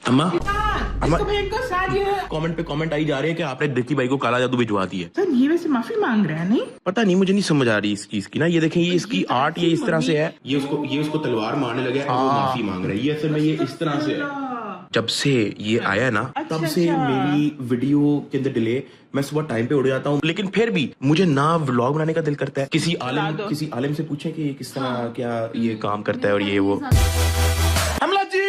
अम्मा कमेंट पे कमेंट आई जा रहे हैं कि आपने डिक्की भाई को काला जादू भिजवा दी है। सर ये वैसे माफी मांग रहा है नहीं? पता नहीं, मुझे नहीं समझ आ रही इस चीज की ना। ये देखें, ये इसकी आर्ट ये इस तरह से है, ये उसको तलवार मारने लगे, वो माफी मांग रहा है। ये असल में ये इस तरह से है। जब से ये आया ना तब से मेरी वीडियो के अंदर डिले, मैं सुबह टाइम पे उड़ जाता हूँ, लेकिन फिर भी मुझे ना व्लॉग बनाने का दिल करता है। किसी आलिम से पूछे कि किस तरह क्या ये काम करता है और ये वो। हमला जी,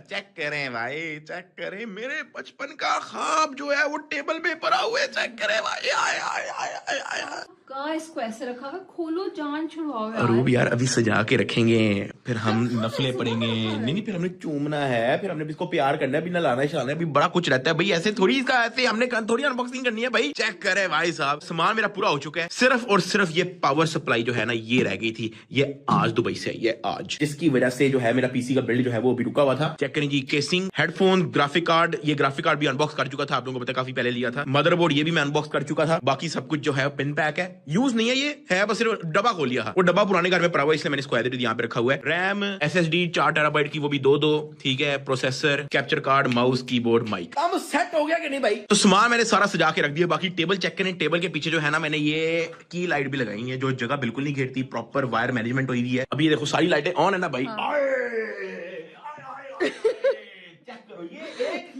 चेक करें भाई, चेक करें मेरे बचपन का ख्वाब जो है वो टेबल पे पड़ा हुआ है। चेक करें भाई, आया इसको ऐसे रखा हुआ, खोलो जान छुड़वाओ यार। रूब यार अभी सजा के रखेंगे, फिर हम नफले पड़ेंगे। नहीं, फिर हमने चूमना है, फिर हमने इसको प्यार करना है, भी नलाना शलाना है, भी बड़ा कुछ रहता है भाई। ऐसे थोड़ी इसका ऐसे हमने थोड़ी अनबॉक्सिंग करनी है भाई। चेक करे भाई साहब, सामान मेरा पूरा हो चुका है। सिर्फ और सिर्फ ये पावर सप्लाई जो है ना ये रह गई थी। ये आज दुबई से आई है आज, जिसकी वजह से जो है मेरा पीसी का बिल्ड जो है वो भी रुका हुआ था। चेक करें जी, केसिंग, हेडफोन, ग्राफिक कार्ड। ये ग्राफिक कार्ड भी अनबॉक्स कर चुका था, आप लोगों को पता, काफी पहले लिया था। मदरबोर्ड ये भी मैं अनबॉक्स कर चुका था। बाकी सब कुछ जो है पिन पैक है, यूज नहीं है, ये है बस सिर्फ डब्बा खोल लिया। वो डब्बा पुराने घर में पड़ा हुआ है, इसलिए मैंने इसको एडिट यहाँ पे रखा हुआ है। रैम, एसएसडी 4 टेराबाइट की, वो भी 2-2, ठीक है। Processor, capture card, mouse, keyboard, mic. काम सेट हो गया कि नहीं भाई? तो सामान मैंने सारा सजा के रख दिया। बाकी टेबल चेक करें, टेबल के पीछे जो है ना मैंने ये की लाइट भी लगाई है, जो जगह बिल्कुल नहीं घेरती, प्रॉपर वायर मैनेजमेंट हुई हुई है। अभी ये देखो सारी लाइटें ऑन है ना भाई।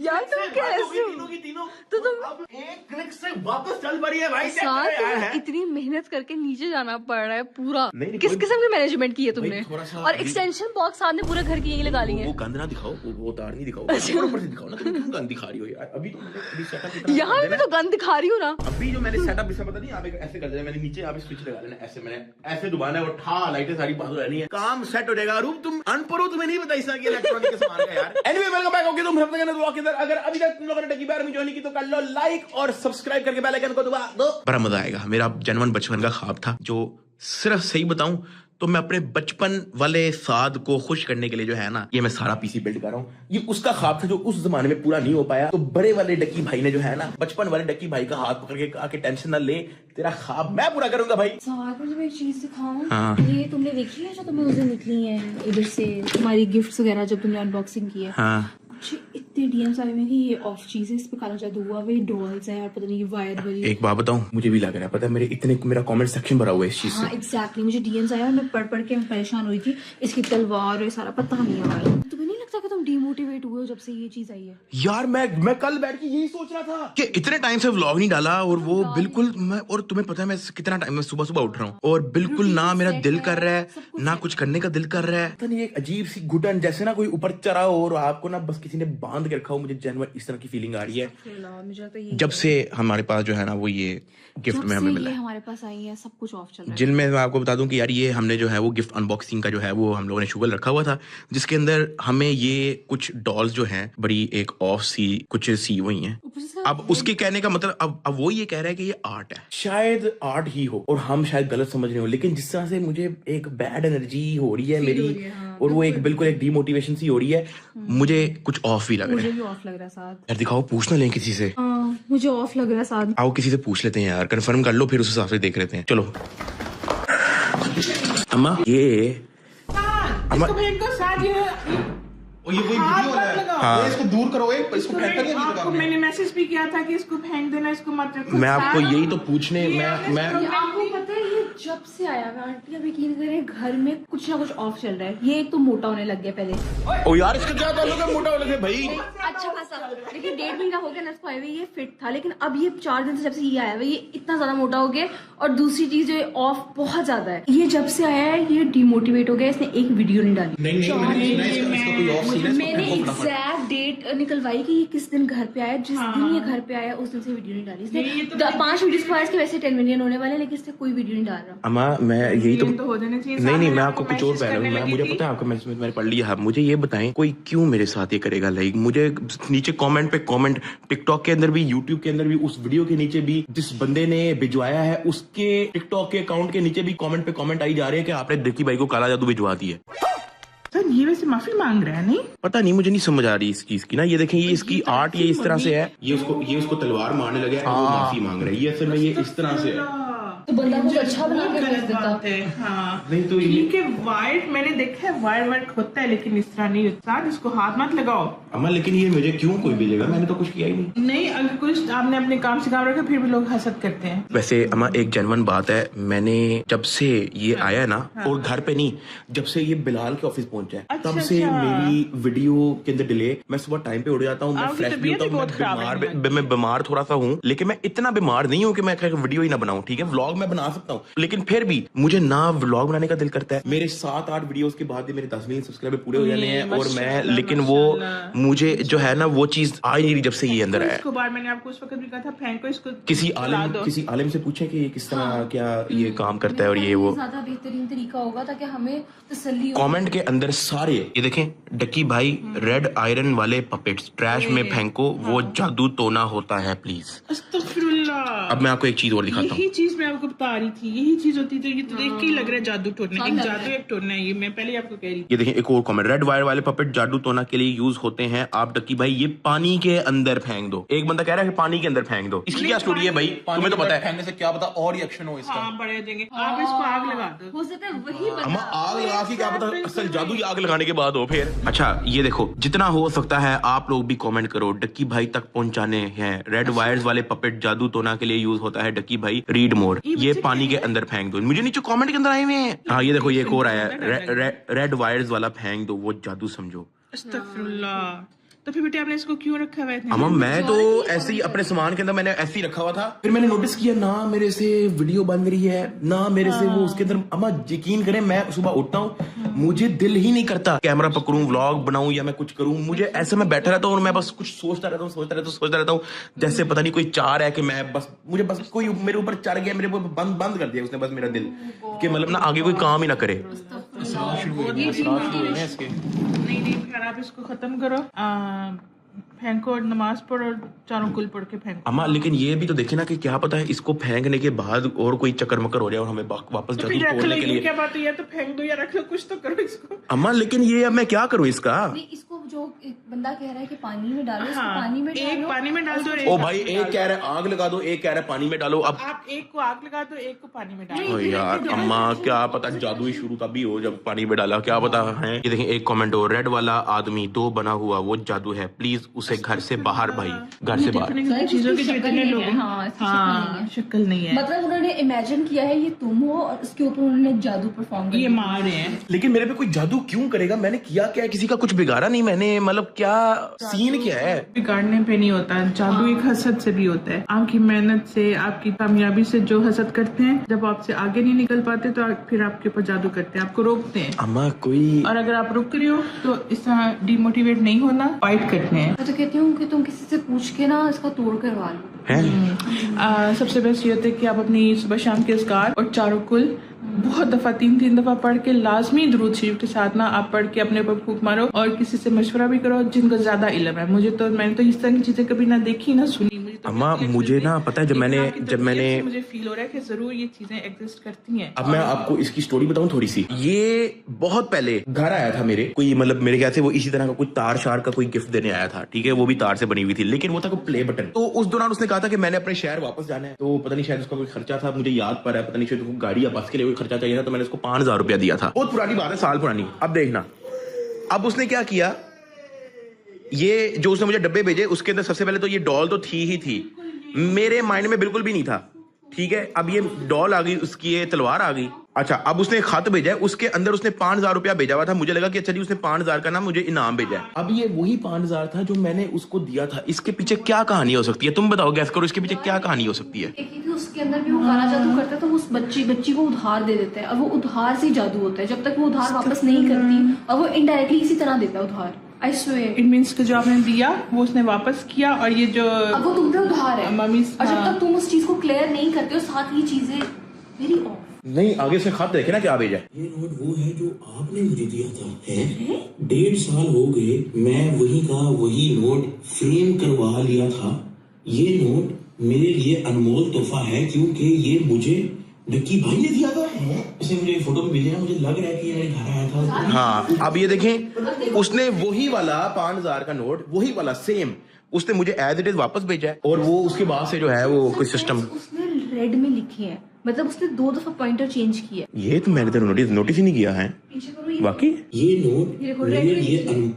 यार तुम कैसे तो तुम एक क्लिक से वापस चल पड़ी है भाई। इतनी मेहनत करके नीचे जाना पड़ रहा है पूरा। नहीं, किस किस्म की मैनेजमेंट की है तुमने? और अभी... एक्सटेंशन बॉक्स सामने पूरे घर की यही लगा ली है। वो गंद ना दिखाओ, वो तार नहीं दिखाओ, ऊपर से दिखाओ ना। तुम क्यों गंद दिखा रही हो यार? अभी तो सेटअप यहाँ भी तो गंद दिखा रही हूँ ना। अभी जो मैंने सेटअप इसका पता नहीं, यहाँ पे ऐसे कर दिया मैंने, नीचे यहाँ पे स्विच लगा देना, ऐसे मैंने ऐसे दबाना है, वो ठा लाइटें सारी पास हो रहनी है, काम सेट हो जाएगा। रूप तुम अनपढ़ हो, तुम्हें नहीं पता इस तरह के इलेक्ट्रॉनिक के सामान का यार। Anyway welcome back. ओके, तुम सबसे दुआ के अंदर अगर अभी तक तुम लोगों ने टेकी बार में ज्वाइन की तो कर लो लाइक और सब्सक्राइब करके बेल आइकन को दबा दो। बड़ा मजा आएगा। मेरा जनवन बचपन का ख्वाब था, जो सिर्फ सही बताऊं तो मैं अपने बचपन वाले साद को खुश करने के लिए जो है ना ये मैं सारा पीसी बिल्ड कर रहा हूँ। ये उसका ख्वाब था जो उस जमाने में पूरा नहीं हो पाया। तो बड़े वाले डक्की भाई ने जो है ना बचपन वाले डक्की भाई का हाथ पकड़ के कहा कि टेंशन ना ले, तेरा ख्वाब मैं पूरा करूंगा भाई। साथ में मैं एक चीज दिखाऊं। हाँ। ये तुमने देखी है जो तुम्हें उस दिन निकली है इधर से, तुम्हारी गिफ्ट्स वगैरह जब तुमने अनबॉक्सिंग की है। हाँ। इतने डीएम्स आए हैं कि ये ऑफ चीजें, इस पे काला जादू हुआ, वही डॉल्स हैं और पता नहीं वायर वाली। एक बात बताऊं, मुझे भी लग रहा है, पता है मेरा कमेंट सेक्शन भरा हुआ है इस चीज से। हाँ एग्जैक्टली, मुझे डीएम्स आया और मैं पढ़ के मैं परेशान हुई थी। इसकी तलवार और सारा पता नहीं है। तुम्हें नहीं लगता कि तुम डिमोटिवेट हुए हो जब से ये चीज आई है? यार मैं कल बैठ के यही सोच रहा था कि इतने टाइम से व्लॉग नहीं डाला और वो बिल्कुल मैं, और तुम्हें पता है मैं कितना टाइम में सुबह उठ रहा हूँ और बिल्कुल ना मेरा दिल कर रहा है ना कुछ करने का दिल कर रहा है। पता नहीं एक अजीब सी घुटन जैसे ना कोई ऊपर चढ़ा हो और आपको ना बस किसी ने बांध के रखा हो। मुझे जनवर इस तरह की फीलिंग आ रही है जब से हमारे पास जो है ना वो ये गिफ्ट में हमें मिला है। हमारे पास आई है, सब कुछ ऑफ चल रहा है। जिनमें मैं आपको बता दूं कि यार ये हमने जो है वो गिफ्ट अनबॉक्सिंग का जो है वो हम लोगों ने शुगर रखा हुआ था, जिसके अंदर हमें ये कुछ डॉल्स जो हैं बड़ी एक ऑफ सी कुछ सी हुई हैं। अब उसके कहने का मतलब अब वो ये कह रहा है कि ये आर्ट है, शायद आर्ट ही हो और हम शायद गलत समझ रहे हो, लेकिन जिस तरह से मुझे एक बैड एनर्जी हो रही है मेरी और वो एक बिल्कुल एक डीमोटिवेशन सी हो रही है, मुझे कुछ ऑफ ही लग रहा है। मुझे भी ऑफ लग रहा है साथ। यार दिखाओ, पूछ ना लें किसी से। मुझे ऑफ लग रहा है साथ। आओ किसी से पूछ लेते हैं यार, कंफर्म कर लो, फिर उस हिसाब से देख लेते हैं। चलो अम्मा ये ये कोई वीडियो है। हाँ। इसको दूर करो, इसको फेंक कर आपको मैंने मैसेज भी किया था कि इसको फेंक देना, इसको मत रखो। मैं आपको यही तो पूछने मैं आपको पता है ये जब से आया मैं आंटी अब यकीन करें घर में कुछ ना कुछ ऑफ चल रहा है। ये एक तो मोटा होने लग गया पहले। ओ यार इसका क्या ताल्लुक है मोटा होने से भाई? अच्छा खासा, लेकिन 1.5 महीना हो गया ना इसको आए हुए, ये फिट था, लेकिन अब ये 4 दिन से जब से ये आया हुआ ये इतना ज्यादा मोटा हो गया। और दूसरी चीज जो ऑफ बहुत ज्यादा है, ये जब से आया है ये डिमोटिवेट हो गया, इसने एक वीडियो नहीं डाली। मैंने एग्जैक्ट डेट निकलवाई कि ये किस दिन घर पे आया, जिस दिन ये घर पे आया उस दिन से वीडियो नहीं डाली इसने। 5 वीडियोस पर इसके वैसे 10 मिलियन होने वाले, लेकिन इसने कोई वीडियो नहीं डाल रहा। अम्मा मैं यही तो हो जाना चाहिए। नहीं मैं आपको कुछ और कह रहा हूँ। मैं मुझे पता है आपका मैसेज मैंने पढ़ लिया है। मुझे ये बताएं कोई क्यों मेरे साथ ये करेगा? लाइक मुझे नीचे कमेंट पे कमेंट, टिकटॉक के अंदर भी, यूट्यूब के अंदर भी, उस वीडियो के नीचे भी जिस बंदे ने भिजवाया है उसके टिकटॉक के अकाउंट के नीचे भी कमेंट पे कमेंट आई जा रहे हैं कि आपने डिक्की भाई को काला जादू भिजवा दी है। सर ये वैसे माफी मांग रहा है नहीं? पता नहीं, मुझे नहीं समझ आ रही इस चीज की ना। ये देखें, ये इसकी आर्ट ये इस तरह से है, ये उसको तलवार मारने लगे, वो माफी मांग रहा है। ये असल में ये इस तरह से है। तो बंदा कुछ अच्छा बना के भेज गलत देता। बात है। हाँ नहीं तो ये ठीक है, वाइट मैंने देखा है, वाइट वाइट होता है, लेकिन इस तरह नहीं होता। इसको हाथ मत लगाओ। अम्मा लेकिन ये मुझे क्यों कोई भेजेगा, मैंने तो कुछ किया ही नहीं। नहीं, अगर कुछ आपने अपने काम से काम रखा फिर भी लोग हसद करते हैं। वैसे अम्मा एक जेन्युइन बात है, मैंने जब से ये आया है ना, और घर पे नहीं, जब से ये बिलाल के ऑफिस पहुंचा है तब से मेरी वीडियो के अंदर डिले। मैं सुबह टाइम पे उठ जाता हूँ, मैं आपकी फ्रेश भी तबीयत होता हूँ, बहुत खराब है। मैं बीमार थोड़ा सा हूँ, लेकिन मैं इतना बीमार नहीं हूँ कि मैं वीडियो ही ना बनाऊं। ठीक है, व्लॉग मैं बना सकता हूँ, लेकिन फिर भी मुझे ना व्लॉग बनाने का दिल करता है। मेरे 7-8 वीडियोस के बाद ही मेरे 10 मिलियन सब्सक्राइबर पूरे हो जाने हैं, और मैं लेकिन वो मुझे जो है ना वो चीज आ ही नहीं रही जब से ये अंदर आया है। इसको बार मैंने आपको उस वक्त भी कहा था, फेंको इसको। किसी आलिम से पूछे कि ये किस तरह क्या ये काम करता है, और ये वो ज्यादा बेहतरीन तरीका होगा ताकि हमें तसल्ली हो। कमेंट के अंदर सारे ये देखें, डक्की भाई रेड आयरन वाले पपेट्स ट्रैश में फेंको, वो जादू टोना होता है प्लीज। अस्तगफिरुल्लाह। अब मैं आपको एक चीज और दिखाता हूँ। यही चीज मैं आपको बता रही थी, यही चीज होती तो ये तो देख के ही लग रहा है जादू टोना। एक जादू एक टोना है, ये मैं पहले ही आपको कह रही थी। ये देखें एक और कमेंट, रेड वायर वाले पपेट जादू टोना के लिए यूज होते हैं। आप डक्की भाई ये पानी के अंदर फेंक दो। एक बंदा कह रहा है कि पानी के अंदर फेंक दो। इसकी क्या स्टोरी है भाई, तुम्हें तो पता है। फेंकने से क्या पता और रिएक्शन हो इसका। हाँ, बड़े हो जाएंगे। आप इसको आग लगा दो। हो सकता है वही अम्मा आग लगा के क्या पता असल जादू ही आग लगाने के बाद हो फिर। अच्छा ये देखो, जितना हो सकता है आप लोग भी कमेंट करो, डक्की भाई तक पहुंचाने हैं। रेड वायर्स वाले पपेट जादू टोना के लिए यूज होता है, डक्की भाई रीड मोर, ये पानी के अंदर फेंक दो। मुझे नीचे कमेंट के अंदर आए हुए हैं। हाँ ये देखो, ये एक और आया है, रेड वायर्स वाला फेंक दो, वो जादू समझो। अस्तगफिरुल्लाह। तो फिर बेटे आपने इसको क्यों रखा हुआ है? अम्मा मैं तो ऐसे ही अपने सामान के अंदर मैंने ऐसे ही रखा हुआ था, फिर मैंने नोटिस किया ना मेरे से वीडियो बन रही है, ना मेरे से वो उसके अंदर। अम्मा यकीन करें, मैं सुबह उठता हूँ, मुझे दिल ही नहीं करता कैमरा पकड़ूं, व्लॉग बनाऊं या मैं कुछ करूं। मुझे ऐसे मैं बैठा रहता हूँ और मैं बस कुछ सोचता रहता हूँ जैसे पता नहीं कोई चार है कि मैं बस, मुझे बस कोई मेरे ऊपर चढ़ गया, मेरे ऊपर बंद कर दिया उसने बस मेरा दिल, कि मतलब ना आगे कोई काम ही ना करे। नहीं, फिर आप इसको खत्म करो, फेंको और नमाज पढ़ो और चारों कुल पढ़ के फेंको। अम्मा लेकिन ये भी तो देखे ना कि क्या पता है इसको फेंकने के बाद और कोई चक्कर मकर हो जाए और हमें वापस तो जादू फिर रख लो, तोड़ने के ये लिए। क्या बात है? या तो फेंक दो या रख लो, कुछ तो करो इसको। अम्मा लेकिन ये अब मैं क्या करूं इसका? नहीं, इसको जो एक बंदा कह रहा है कि पानी में डालो, इसको हाँ, पानी में एक डालो। पानी में डाल दो और ओ एक भाई, एक कह रहा है आग लगा दो, एक कह रहा है पानी में डालो। अब आप एक को आग लगा दो, एक को पानी में डालो। ओ यार अम्मा, क्या पता जादू ही शुरू तभी हो जब पानी में डाला, क्या पता है। ये देखें एक कमेंट हो, रेड वाला आदमी 2 बना हुआ वो जादू है, प्लीज उसे घर से बाहर भाई, घर से बाहर। चीजों की जो शक्ल इतने नहीं लोग है, हैं। हाँ, इसकी हाँ, शक्ल नहीं है। मतलब उन्होंने इमेजिन किया है ये तुम हो और उसके ऊपर उन्होंने जादू परफॉर्म ये किया। मार रहे हैं। लेकिन मेरे पे कोई जादू क्यों करेगा? मैंने किया क्या है? किसी का कुछ बिगाड़ा नहीं मैंने, मतलब क्या सीन क्या है? बिगाड़ने पे नहीं होता, जादू एक हसद से भी होता है। आपकी मेहनत से, आपकी कामयाबी से जो हसद करते हैं, जब आपसे आगे नहीं निकल पाते तो फिर आपके ऊपर जादू करते हैं, आपको रोकते हैं। अम्मा कोई और अगर आप रुक रहे हो तो इस तरह डिमोटिवेट नहीं होना, फाइट करते हैं। मैं तो कहती हूँ कि तुम किसी से पूछ के ना इसका तोड़ करवा लो। सबसे बेस्ट ये होता है कि आप अपनी सुबह शाम के अस्कार और चारों कुल बहुत दफा 3-3 दफा पढ़ के लाजमी दुरूद शरीफ के साथ ना आप पढ़ के अपने ऊपर फूंक मारो, और किसी से मशवरा भी करो जिनको ज्यादा इल्म है। मैंने तो इस तरह की चीजें कभी ना देखी ना सुनी। मुझे तो अम्मा मुझे ना पता है, जब मैंने मुझे फील हो रहा है कि जरूर ये चीजें एग्जिस्ट करती हैं। अब मैं आपको इसकी स्टोरी बताऊं थोड़ी सी। ये बहुत पहले घर आया था मेरे कोई, मतलब मेरे ख्याल से वो इसी तरह का कुछ तार शार का कोई गिफ्ट देने आया था, ठीक है, वो भी तार से बनी हुई थी, लेकिन वो था कोई प्ले बटन। तो उस दौरान उसने कहा था कि मैंने अपने शहर वापस जाना है, तो पता नहीं शायद उसका कोई खर्चा था, मुझे याद पड़ा है, पता नहीं शायद उसको गाड़ी या बस के लिए कोई खर्चा चाहिए था, तो मैंने उसको 5,000 रुपया दिया था। बहुत पुरानी बात है, साल पुरानी। अब देखना, अब उसने क्या किया, ये जो उसने मुझे डब्बे भेजे उसके अंदर सबसे पहले तो ये डॉल तो थी ही थी, मेरे माइंड में बिल्कुल भी नहीं था, ठीक है। अब ये डॉल आ गई, उसकी ये तलवार आ गई। अच्छा, अब उसने एक खत भेजा है, उसके अंदर उसने 5,000 रुपया भेजा हुआ था। मुझे लगा कि अच्छा जी उसने 5,000 का ना मुझे इनाम भेजा है। अब ये वही 5,000 था जो मैंने उसको दिया था। इसके पीछे क्या कहानी हो सकती है? तुम बताओ, गैस करो, इसके पीछे क्या कहानी हो सकती है? क्योंकि उसके अंदर भी वो काला जादू करता है, तो उस बच्ची को उधार दे देता है, और वो उधार से ही जादू होता है। जब तक वो उधार वापस नहीं करती, और वो इनडायरेक्टली इसी तरह देता है उधार। आई स्वेयर, इट मीन्स कि जो आपने दिया वो उसने वापस किया, और ये जो अब वो तुम पे उधार है, मम्मी, और जब तक तुम उस चीज को क्लियर नहीं करते हो, साथ ही चीजें वेरी ऑफ। नहीं, आगे से खत देखे ना क्या भेजा है। ये नोट वो है जो आपने मुझे दिया था। है 1.5 साल हो गए, मैं वही का वही नोट फ्रेम करवा लिया था। ये नोट मेरे लिए अनमोल तोहफा है, क्योंकि ये मुझे डक्की भाई ने दिया था। इसने मुझे फोटो में भेजा, मुझे लग रहा है कि ये मेरे घर आया था। हाँ, अब ये देखें, उसने वही वाला 5,000 का नोट, वही वाला सेम उसने मुझे एज इट इज वापस भेजा है, और वो उसके बाद से जो है वो कोई सिस्टम उसने रेड में लिखे हैं मतलब उसने 2 दफा पॉइंटर चेंज किया। ये तो मैंने तो नोटिस ही नहीं किया है पीछे करो ये वाकई। ये नोट ये देखो, मेरे red लिए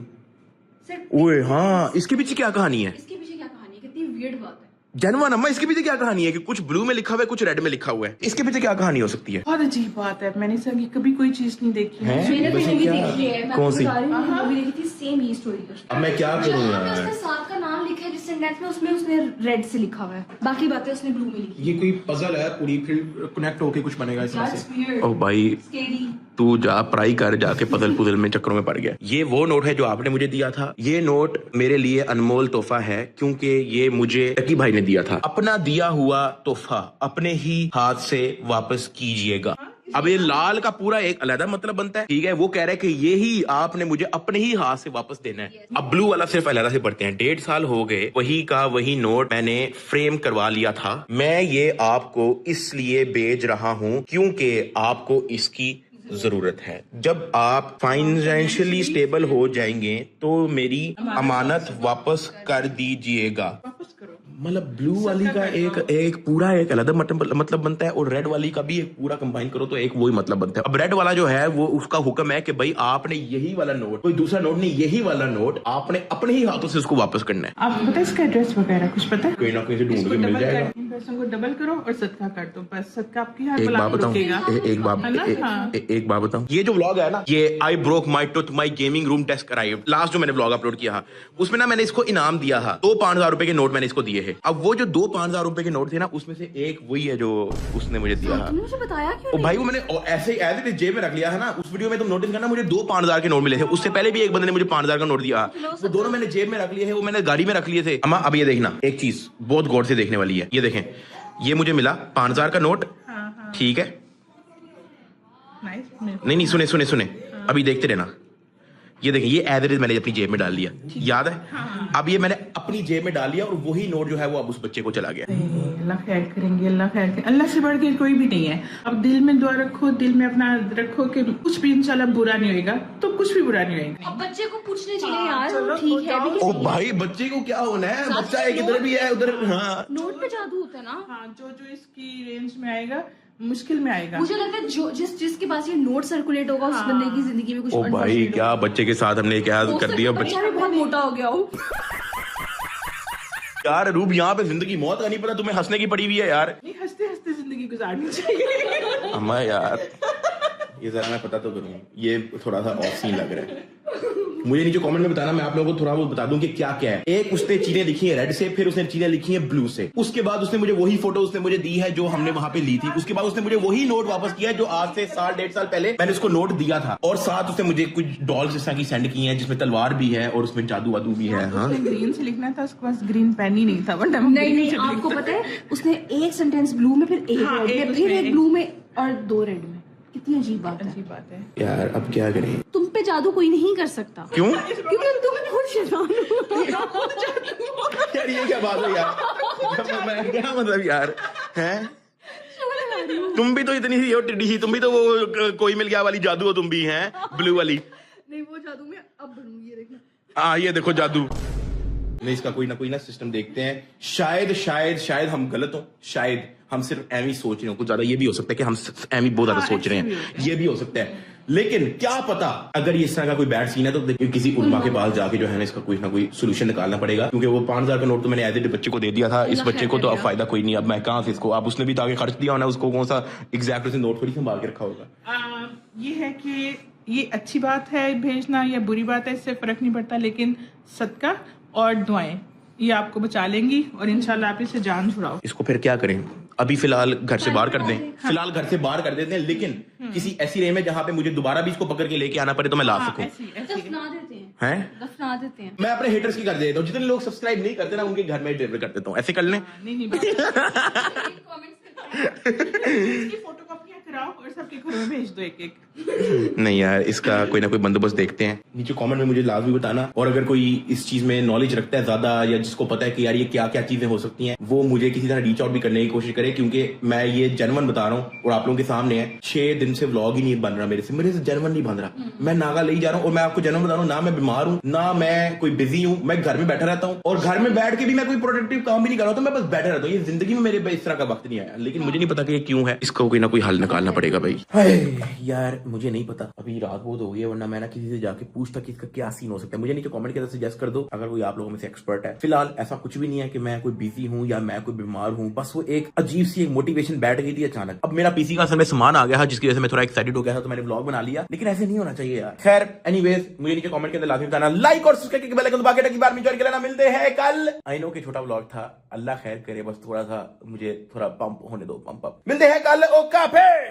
सर, ओए हाँ, इसके पीछे क्या कहानी है? इसके पीछे क्या कहानी है? कितनी वियर्ड बात है। जनवन अम्मा, इसके पीछे क्या कहानी है कि कुछ ब्लू में लिखा हुआ है, कुछ रेड में लिखा हुआ है? इसके पीछे क्या कहानी हो सकती है? बहुत अजीब बात है, मैंने इससे आगे कभी कोई चीज नहीं देखी है। मैंने भी वैसे मूवी क्या? देखी है, मैं कौन आपको सी? बता रही हूँ, मूवी देखी थी, सेम ही स्टोरी कुछ। अब मैं क्या करूँ जहाँ पे यार? उसके साथ का नाम लिखा है जिस सेंटेंस में, उसमें उसने रेड से लिखा हुआ है, बाकी बातें उसने ब्लू में लिखी ये कोई पजल है पूरी, फिर कनेक्ट होके कुछ बनेगा इसमें है। से। ओ भाई, स्केरी। तू जा पढ़ाई कर, जाके पजल पुजल में चक्करों में पड़ गया। ये वो नोट है जो आपने मुझे दिया था। ये नोट मेरे लिए अनमोल तोहफा है, क्योंकि ये मुझे टकी भाई ने दिया था। अपना दिया हुआ तोहफा अपने ही हाथ से वापस कीजिएगा। अब ये लाल का पूरा एक अलग मतलब बनता है, ठीक है? वो कह रहा है कि ये ही आपने मुझे अपने ही हाथ से वापस देना है। अब ब्लू वाला सिर्फ अलग से पढ़ते हैं। 1.5 साल हो गए, वही का वही नोट मैंने फ्रेम करवा लिया था। मैं ये आपको इसलिए भेज रहा हूँ क्योंकि आपको इसकी जरूरत है। जब आप फाइनेंशियली स्टेबल हो जाएंगे तो मेरी अमानत वापस कर दीजिएगा। वापस करो। मतलब ब्लू वाली का एक पूरा एक अलग मतलब बनता है, और रेड वाली का भी एक पूरा कंबाइन करो तो एक वही मतलब बनता है। अब रेड वाला जो है वो उसका हुक्म है कि भाई आपने यही वाला नोट, कोई दूसरा नोट नहीं, यही वाला नोट आपने अपने ही हाथों से उसको वापस करना है। आपको पता है इसका एड्रेस वगैरह कुछ पता है? कोई ना कोई से ढूंढ इसको के मिल डबल जाएगा। कर, इन पैसों को डबल करो और सदका कर दो, बस सदका आपकी हर एक बला बात को बताऊं, रोकेगा। एक बात है ना? हाँ। एक बात बताऊं, ये जो व्लॉग है ना, ये I broke my tooth my gaming room test कराई, लास्ट जो मैंने व्लॉग अपलोड किया उसमें ना मैंने इसको इनाम दिया था। 2 5,000 रुपए के नोट मैंने इसको दिए हैं। अब वो जो 2 5,000 रुपए के नोट थे ना, उसमें से एक वही है जो उसने मुझे दिया था। तुमने मुझे बताया क्यों ओ नहीं? भाई, वो मैंने ऐसे एज इट इज जेब में रख लिया है ना। उस वीडियो में तुम नोटिस करना, मुझे 2 5,000 के नोट मिले थे। उससे पहले भी एक बंदे ने मुझे 5,000 का नोट दिया। वो दोनों मैंने जेब में रख लिए हैं, वो मैंने गाड़ी में रख लिए थे। अम्मा अब ये देखना, एक चीज बहुत गौर से देखने वाली है। ये देखें, ये मुझे मिला 5,000 का नोट, ठीक है? नाइस। नहीं सुने सुने सुने, अभी देखते रहना। ये देखिए, ये एज इट इज मैंने अपनी जेब में डाल लिया, याद है? अब ये मैंने अपनी जेब में डाल लिया और वही नोट जो है वो अब उस बच्चे को चला गया। अल्लाह खैर करेंगे, अल्लाह खैर करेंगे। अल्लाह से बढ़ के कोई भी नहीं है। अब दिल में दुआ रखो, दिल में अपना रखो कि कुछ भी इंशाल्लाह बुरा नहीं होएगा, तो कुछ भी बुरा नहीं होएगा। अब बच्चे को पूछने चाहिए यार, चलो, वो ठीक है भी कि ओ नहीं है। भाई, बच्चे को क्या होना है? बच्चा एक इधर भी है उधर। हाँ, नोट पे जादू होता है ना। हाँ, जो जो इसकी रेंज में आएगा मुश्किल में आएगा। मुझे लगता है जो जिसके पास ये नोट सर्कुलेट होगा उस बंदे की जिंदगी में कुछ ओ भाई, unfortunate क्या बच्चे के साथ हमने क्या होगा। कर दिया? बच्चा भी बहुत मोटा हो गया हो। यार रूप, यहाँ पे जिंदगी मौत का नहीं पता, तुम्हें हंसने की पड़ी हुई है यार। नहीं, हंसते हंसते जिंदगी गुजारनी चाहिए। अम्मा यार, ये जरा मैं पता तो करूँ, ये थोड़ा सा ऑफ सीन लग रहा है। मुझे नीचे कमेंट में बताना, मैं आप लोगों को थोड़ा बहुत बता दूं कि क्या क्या है। एक उसने चीजें लिखी है रेड से, फिर उसने चीजें लिखी है ब्लू से। उसके बाद उसने मुझे वही फोटो उसने मुझे दी है जो हमने वहां पे ली थी। उसके बाद उसने मुझे वही नोट वापस किया है जो आज से 1.5 साल पहले मैंने उसको नोट दिया था। और साथ उसने मुझे कुछ डॉल्स इस तरह की सेंड की हैं जिसमें तलवार भी है और उसमें जादू वादू भी है। हाँ, उसने ग्रीन से लिखना था, उसके पास ग्रीन पेन ही नहीं था। वरना हम नहीं green नहीं, से आपको लिखते। पता है उसने एक सेंटेंस ब्लू में, फिर एक हाँ, रेड एक में, फिर उसमें, एक ब्लू में और 2 रेड में। कितनी अजीब बात है। अजीब बात है। यार अब क्या करें? तुम पे जादू कोई नहीं कर सकता। क्यों? क्योंकि तुम खुद शैतान हो। यार ये क्या बात है यार? मैं क्या मतलब यार, हैं? तुम भी तो इतनी सी हो टिड्डी सी, तुम भी तो वो कोई मिल गया वाली जादू हो तुम भी, हैं? ब्लू वाली। नहीं, वो जादू में अब बनूंगी, ये देखना। हाँ, ये देखो जादू। नहीं, इसका कोई ना सिस्टम देखते हैं। शायद हम गलत हो, शायद हम सिर्फ एमी सोच रहे हो। कुछ ज्यादा ये भी हो सकता है कि हम एमी बहुत ज्यादा सोच रहे हैं, ये भी हो सकता है। लेकिन क्या पता, अगर ये इस तरह का कोई बैड सीन है तो देखिए किसी उलमा के पास जाके जो है ना इसका कोई ना कोई सोल्यूशन निकालना पड़ेगा। क्योंकि वो 5,000 का नोट तो मैंने एज इट बच्चे को दे दिया था। इस बच्चे को तो अब फायदा कोई नहीं। अब मैं कहाँ से इसको, अब उसने भी तो आगे खर्च दिया होना, उसको कौन सा एग्जैक्ट उसे नोट थोड़ी संभाल के रखा होगा। ये है कि ये अच्छी बात है भेजना या बुरी बात है, इससे फर्क नहीं पड़ता। लेकिन सदका और दुआएं ये आपको बचा लेंगी और इंशाल्लाह आप इसे जान छुड़ाओ। इसको फिर क्या करें? अभी फिलहाल घर से बाहर कर दें, फिलहाल घर से बाहर कर देते हैं। लेकिन किसी ऐसी रेंज में जहाँ पे मुझे दोबारा भी इसको पकड़ के लेके आना पड़े तो मैं ला सकूं। दफना देते हैं, हैं? दफना देते हैं। मैं अपने हेटर्स की कर देता हूँ, जितने लोग सब्सक्राइब नहीं करते ना उनके घर में डिलीवर कर देता हूँ। ऐसे कर लें? नहीं, इसकी फोटो कॉपियां कराओ और सबके घरों में भेज दो एक एक। नहीं यार, इसका कोई ना कोई बंदोबस्त देखते हैं। नीचे कमेंट में मुझे लाजमी बताना, और अगर कोई इस चीज में नॉलेज रखता है ज्यादा, या जिसको पता है कि यार ये क्या क्या चीजें हो सकती हैं, वो मुझे किसी तरह रीच आउट भी करने की कोशिश करे, क्योंकि मैं ये जेन्युइन बता रहा हूँ और आप लोगों के सामने है। 6 दिन से व्लॉग ही नहीं बन रहा मेरे से जेन्युइन नहीं बन रहा। मैं नागा ले जा रहा हूँ, और मैं आपको जेन्युइन बता रहा हूँ, ना मैं बीमार हूँ, ना मैं कोई बिजी हूँ, मैं घर में बैठा रहता हूँ, और घर में बैठ के भी मैं कोई प्रोडक्टिव काम भी नहीं कर रहा हूँ, तो मैं बस बैठा रहता हूँ। ये जिंदगी में मेरे इस तरह का वक्त नहीं आया, लेकिन मुझे नहीं पता कि ये क्यों है। इसको कोई ना कोई हल निकालना पड़ेगा भाई। यार मुझे नहीं पता, अभी रात बहुत हो गई है, वरना मैं ना किसी से जाके पूछता कि इसका क्या सीन हो सकता है। मुझे नीचे कमेंट के अंदर सजेस्ट कर दो अगर कोई आप लोगों में से एक्सपर्ट है। फिलहाल ऐसा कुछ भी नहीं है कि मैं कोई बिजी हूँ या मैं कोई बीमार हूँ, बस वो एक अजीब सी एक मोटिवेशन बैठ गई थी अचानक। अब मेरा पीसी का असल में सामान आ गया है, जिसकी वजह से मैं थोड़ा एक्साइटेड हो गया था, तो मैंने व्लॉग बना लिया, लेकिन ऐसे नहीं होना चाहिए यार। खैर एनीवेज, मुझे नीचे कमेंट के अंदर लाजमी बताना, लाइक और सब्सक्राइब करके बेल आइकन दबा के ताकि बार में ज्वाइन कर लेना। मिलते हैं कल। आई नो कि छोटा व्लॉग था, अल्लाह खैर करे, बस थोड़ा सा मुझे थोड़ा पंप होने दो, पंप अप। मिलते हैं कल। ओका फिर।